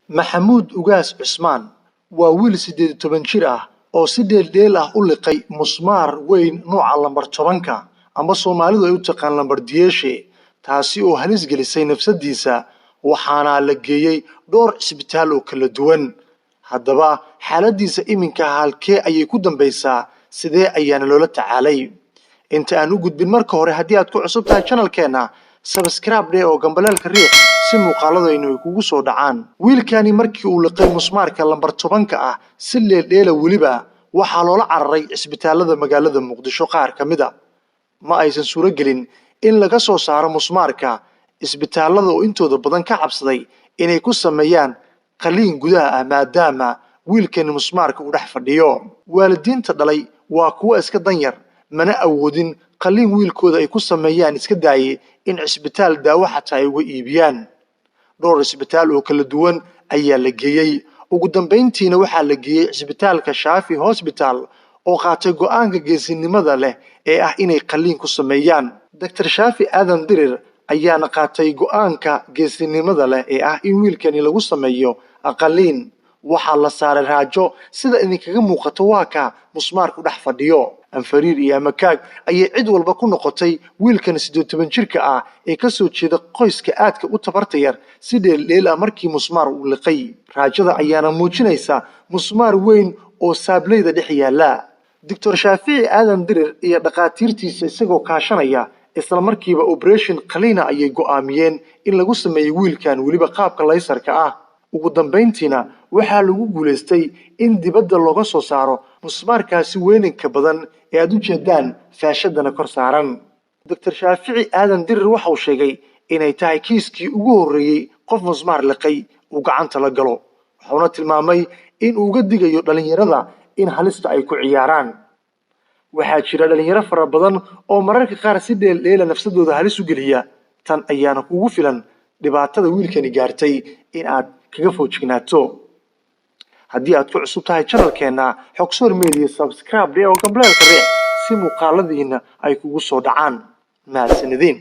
Maxamuud Ugaas Cusmaan waa wiil 18 jir ah oo si dheeldheel ah u liqay musmaar weyn nooca lambar 10 ama Soomaalidu ay u taqaan lambar diyeeshe taasi oo halis gelisay nafsadiisa waxaana la geeyay dhowr isbitaal oo kala duwan. Haddaba xaaladiisa iminka halkee ayay ku dambaysaa sidee ayaana loola tacaalay? Inta aan u gudbin marka hore haddii aad ku cusub tahay channelkeena subscribe dhee oo gambalaalka riix si muuqaaladaynu ay kugu soo dhacaan. Wiilkani markii uu liqay musmaarka lambar 10 ah si leeldheela waliba waxaa loola cararay isbitaalada magaalada Muqdisho qaar kamid ah. Ma aysan suuro gelin in laga soo saaro musmaarka isbitaalada oo intooda badan ka cabsaday inay ku sameeyaan qaliin gudaha ah maadaama wiilkan musmaarka u dhex fadhiyo. Waalidiinta dhalay waa kuwa iska danyar mana awoodin qaliin wiilkooda ay ku sameeyaan iska daayay in isbitaal daawo xataa ay uga iibiyaan. Dhowr isbitaal oo kala duwan ayaa la geeyay. Ugu dambeyntiina waxaa la geeyay isbitaalka Shaafi Hospital oo qaatay go'aanka geesinimada leh ee ah inay qaliin ku sameeyaan. Dr. Shaafi Aadan Dirir ayaana qaatay go'aanka geesinimada leh ee ah in wiilkani lagu sameeyo qaliin. Waxaa la saaray raajo sida idinkaga muuqato waa ka musmaarku dhex fadhiyo. Anfariir iyo amakaag ayay cid walba ku noqotay wiilkan 18 jirka ah ee ka soo jeeda qoyska aadka u tabarta yar si dheeldheel ah markii musmaar uu liqay. Raajada ayaana muujinaysa musmaar weyn oo saableyda dhex yaala. Dr. Shaafi Aadan Dirir iyo dhaqaatiirtiisa isagoo kaashanaya isla markiiba operation qaliina ayay go'aamiyeen in lagu sameeyo wiilkan waliba qaabka laysarka ah. Ugu dambeyntiina waxaa lagu guuleystay in dibadda looga soo saaro musmaarkaasi weynanka badan ee aad u jeedaan faashadana kor saaran. Dr. Shaafi Aadan Dirir waxa uu sheegay inay tahay kiiskii ugu horeeyay qof musmaar liqay uu gacanta la galo. Wuxuuna tilmaamay in uu uga digayo dhalinyarada in halista ay ku ciyaaraan. Waxaa jira dhalinyaro fara badan oo mararka qaar si dheeldheela nafsadooda halis u geliya. Tan ayaana kugu filan dhibaatada wiilkani gaartay in aad kaga foojignaato. haddii aad ku cusub tahay channelkeena Xogsor Media subscribe dhee oo gambalaalka riix si muuqaaladiina ay kugu soo dhacaan. Mahadsanidin.